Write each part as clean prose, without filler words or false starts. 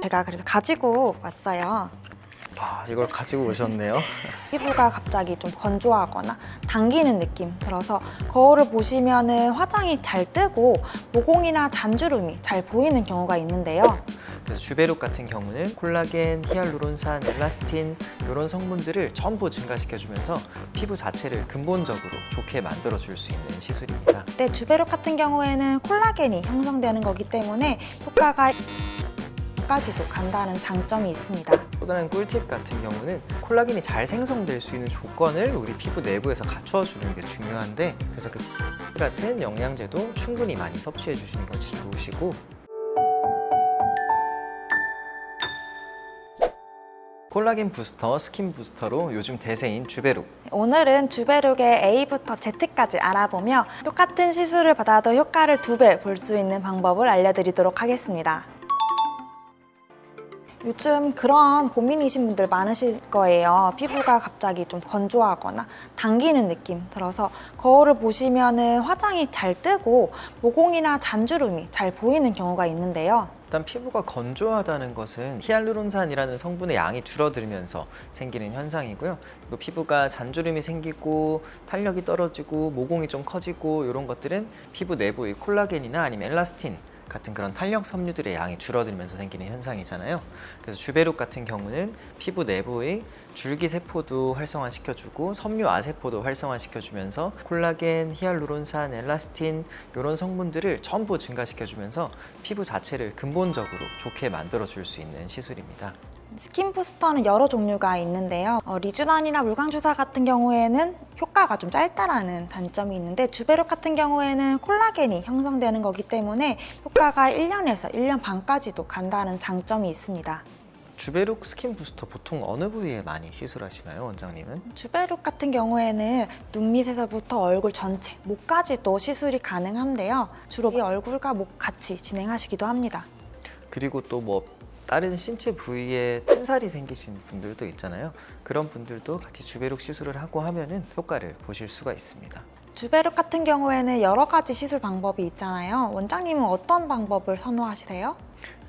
제가 그래서 가지고 왔어요. 이걸 가지고 오셨네요. 피부가 갑자기 좀 건조하거나 당기는 느낌 들어서 거울을 보시면은 화장이 잘 뜨고 모공이나 잔주름이 잘 보이는 경우가 있는데요. 그래서 주베룩 같은 경우는 콜라겐, 히알루론산, 엘라스틴 이런 성분들을 전부 증가시켜주면서 피부 자체를 근본적으로 좋게 만들어줄 수 있는 시술입니다. 근데 주베룩 같은 경우에는 콜라겐이 형성되는 거기 때문에 효과가 까지도 간다는 장점이 있습니다. 또 다른 꿀팁 같은 경우는 콜라겐이 잘 생성될 수 있는 조건을 우리 피부 내부에서 갖춰주는 게 중요한데, 그래서 그 같은 영양제도 충분히 많이 섭취해 주시는 것이 좋으시고, 콜라겐 부스터, 스킨 부스터로 요즘 대세인 주베룩. 오늘은 주베룩의 A부터 Z까지 알아보며 똑같은 시술을 받아도 효과를 2배 볼 수 있는 방법을 알려드리도록 하겠습니다. 요즘 그런 고민이신 분들 많으실 거예요. 피부가 갑자기 좀 건조하거나 당기는 느낌 들어서 거울을 보시면은 화장이 잘 뜨고 모공이나 잔주름이 잘 보이는 경우가 있는데요. 일단 피부가 건조하다는 것은 히알루론산이라는 성분의 양이 줄어들면서 생기는 현상이고요. 그리고 피부가 잔주름이 생기고 탄력이 떨어지고 모공이 좀 커지고 이런 것들은 피부 내부의 콜라겐이나 아니면 엘라스틴 같은 그런 탄력 섬유들의 양이 줄어들면서 생기는 현상이잖아요. 그래서 주베룩 같은 경우는 피부 내부의 줄기세포도 활성화시켜주고 섬유아세포도 활성화시켜주면서 콜라겐, 히알루론산, 엘라스틴 이런 성분들을 전부 증가시켜주면서 피부 자체를 근본적으로 좋게 만들어줄 수 있는 시술입니다. 스킨 부스터는 여러 종류가 있는데요. 리쥬란이나 물광주사 같은 경우에는 효과가 좀 짧다라는 단점이 있는데 주베룩 같은 경우에는 콜라겐이 형성되는 거기 때문에 효과가 1년에서 1년 반까지도 간다는 장점이 있습니다. 주베룩 스킨 부스터 보통 어느 부위에 많이 시술하시나요, 원장님은? 주베룩 같은 경우에는 눈 밑에서부터 얼굴 전체, 목까지도 시술이 가능한데요. 주로 얼굴과 목 같이 진행하시기도 합니다. 그리고 또 뭐 다른 신체 부위에 튼살이 생기신 분들도 있잖아요. 그런 분들도 같이 주베룩 시술을 하고 하면은 효과를 보실 수가 있습니다. 주베룩 같은 경우에는 여러 가지 시술 방법이 있잖아요. 원장님은 어떤 방법을 선호하시세요?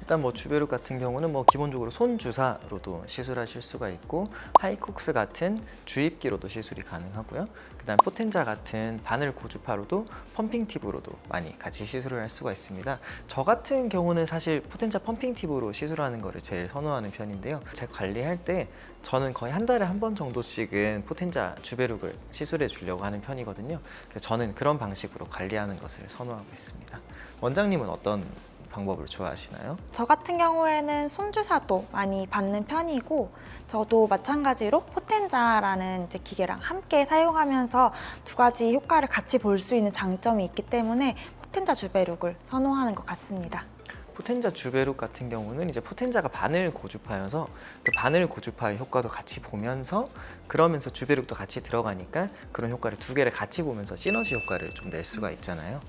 일단 뭐 주베룩 같은 경우는 뭐 기본적으로 손 주사로도 시술하실 수가 있고, 하이콕스 같은 주입기로도 시술이 가능하고요. 그다음 포텐자 같은 바늘 고주파로도 펌핑 팁으로도 많이 같이 시술을 할 수가 있습니다. 저 같은 경우는 사실 포텐자 펌핑 팁으로 시술하는 거를 제일 선호하는 편인데요. 제가 관리할 때 저는 거의 한 달에 한 번 정도씩은 포텐자 주베룩을 시술해 주려고 하는 편이거든요. 그래서 저는 그런 방식으로 관리하는 것을 선호하고 있습니다. 원장님은 어떤 방법을 좋아하시나요? 저 같은 경우에는 손주사도 많이 받는 편이고, 저도 마찬가지로 포텐자라는 이제 기계랑 함께 사용하면서 두 가지 효과를 같이 볼 수 있는 장점이 있기 때문에 포텐자 주베룩을 선호하는 것 같습니다. 포텐자 주베룩 같은 경우는 이제 포텐자가 바늘 고주파여서 그 바늘 고주파의 효과도 같이 보면서, 그러면서 주베룩도 같이 들어가니까 그런 효과를 두 개를 같이 보면서 시너지 효과를 좀 낼 수가 있잖아요.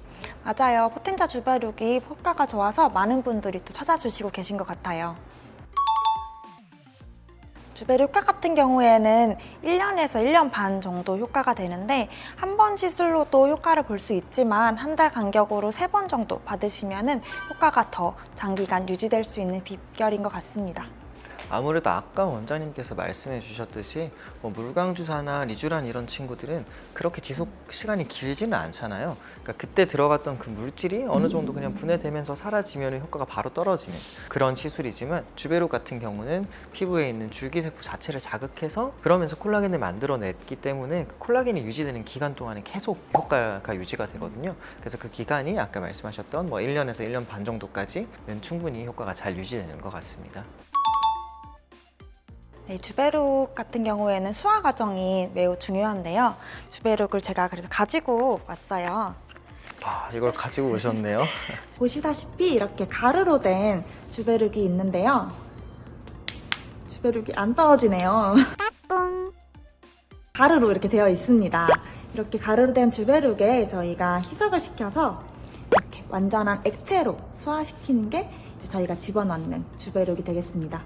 맞아요. 포텐자 주베룩이 효과가 좋아서 많은 분들이 또 찾아주시고 계신 것 같아요. 주베룩 효과 같은 경우에는 1년에서 1년 반 정도 효과가 되는데, 한 번 시술로도 효과를 볼 수 있지만 한 달 간격으로 3번 정도 받으시면 효과가 더 장기간 유지될 수 있는 비결인 것 같습니다. 아무래도 아까 원장님께서 말씀해 주셨듯이 뭐 물광주사나 리쥬란 이런 친구들은 그렇게 지속 시간이 길지는 않잖아요. 그러니까 그때 들어갔던 그 물질이 어느 정도 그냥 분해되면서 사라지면 효과가 바로 떨어지는 그런 시술이지만, 주베룩 같은 경우는 피부에 있는 줄기세포 자체를 자극해서 그러면서 콜라겐을 만들어냈기 때문에 그 콜라겐이 유지되는 기간 동안에 계속 효과가 유지가 되거든요. 그래서 그 기간이 아까 말씀하셨던 뭐 1년에서 1년 반 정도까지는 충분히 효과가 잘 유지되는 것 같습니다. 네, 주베룩 같은 경우에는 수화 과정이 매우 중요한데요. 주베룩을 제가 그래서 가지고 왔어요. 이걸 가지고 오셨네요. 보시다시피 이렇게 가루로 된 주베룩이 있는데요. 주베룩이 안 떨어지네요. 가루로 이렇게 되어 있습니다. 이렇게 가루로 된 주베룩에 저희가 희석을 시켜서 이렇게 완전한 액체로 수화시키는 게 이제 저희가 집어넣는 주베룩이 되겠습니다.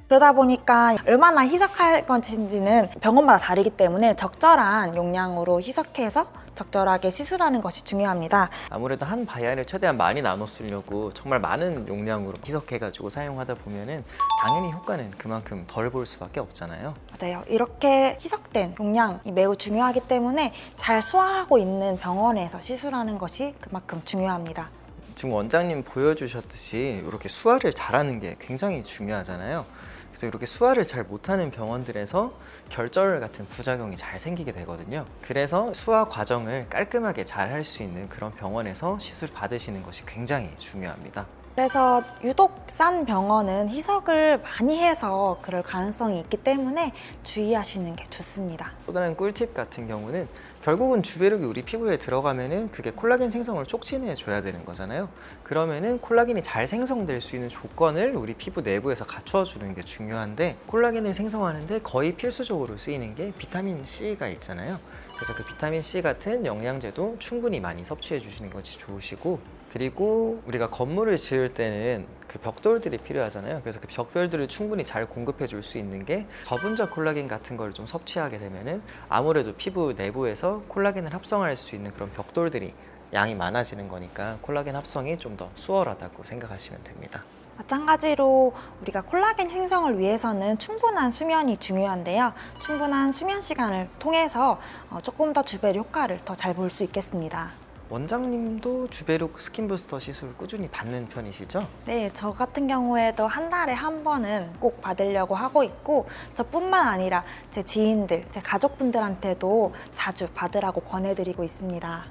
그러다 보니까 얼마나 희석할 것인지는 병원마다 다르기 때문에 적절한 용량으로 희석해서 적절하게 시술하는 것이 중요합니다. 아무래도 한 바이알을 최대한 많이 나눠 쓰려고 정말 많은 용량으로 희석해가지고 사용하다 보면은 당연히 효과는 그만큼 덜 볼 수밖에 없잖아요. 맞아요. 이렇게 희석된 용량이 매우 중요하기 때문에 잘 소화하고 있는 병원에서 시술하는 것이 그만큼 중요합니다. 지금 원장님 보여주셨듯이 이렇게 수화를 잘하는 게 굉장히 중요하잖아요. 그래서 이렇게 수화를 잘 못하는 병원들에서 결절 같은 부작용이 잘 생기게 되거든요. 그래서 수화 과정을 깔끔하게 잘 할 수 있는 그런 병원에서 시술 받으시는 것이 굉장히 중요합니다. 그래서 유독 싼 병원은 희석을 많이 해서 그럴 가능성이 있기 때문에 주의하시는 게 좋습니다. 또 다른 꿀팁 같은 경우는 결국은 주베룩이 우리 피부에 들어가면은 그게 콜라겐 생성을 촉진해 줘야 되는 거잖아요. 그러면은 콜라겐이 잘 생성될 수 있는 조건을 우리 피부 내부에서 갖춰 주는 게 중요한데, 콜라겐을 생성하는데 거의 필수적으로 쓰이는 게 비타민 C가 있잖아요. 그래서 그 비타민 C 같은 영양제도 충분히 많이 섭취해 주시는 것이 좋으시고, 그리고 우리가 건물을 지을 때는 그 벽돌들이 필요하잖아요. 그래서 그 벽돌들을 충분히 잘 공급해 줄 수 있는 게 저분자 콜라겐 같은 걸 좀 섭취하게 되면은 아무래도 피부 내부에서 콜라겐을 합성할 수 있는 그런 벽돌들이 양이 많아지는 거니까 콜라겐 합성이 좀 더 수월하다고 생각하시면 됩니다. 마찬가지로 우리가 콜라겐 형성을 위해서는 충분한 수면이 중요한데요. 충분한 수면 시간을 통해서 조금 더 주베르 효과를 더 잘 볼 수 있겠습니다. 원장님도 주베룩 스킨 부스터 시술 꾸준히 받는 편이시죠? 네, 저 같은 경우에도 한 달에 한 번은 꼭 받으려고 하고 있고, 저뿐만 아니라 제 지인들, 제 가족분들한테도 자주 받으라고 권해드리고 있습니다.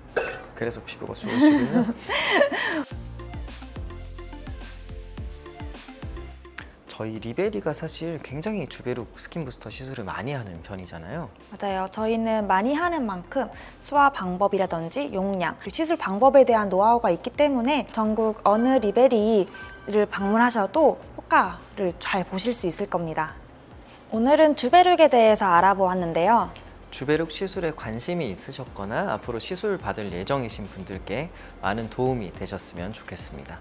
그래서 피부가 좋으시군요. 저희 리베리가 사실 굉장히 주베룩 스킨 부스터 시술을 많이 하는 편이잖아요. 맞아요. 저희는 많이 하는 만큼 수화 방법이라든지 용량, 그리고 시술 방법에 대한 노하우가 있기 때문에 전국 어느 리베리를 방문하셔도 효과를 잘 보실 수 있을 겁니다. 오늘은 주베룩에 대해서 알아보았는데요. 주베룩 시술에 관심이 있으셨거나 앞으로 시술 받을 예정이신 분들께 많은 도움이 되셨으면 좋겠습니다.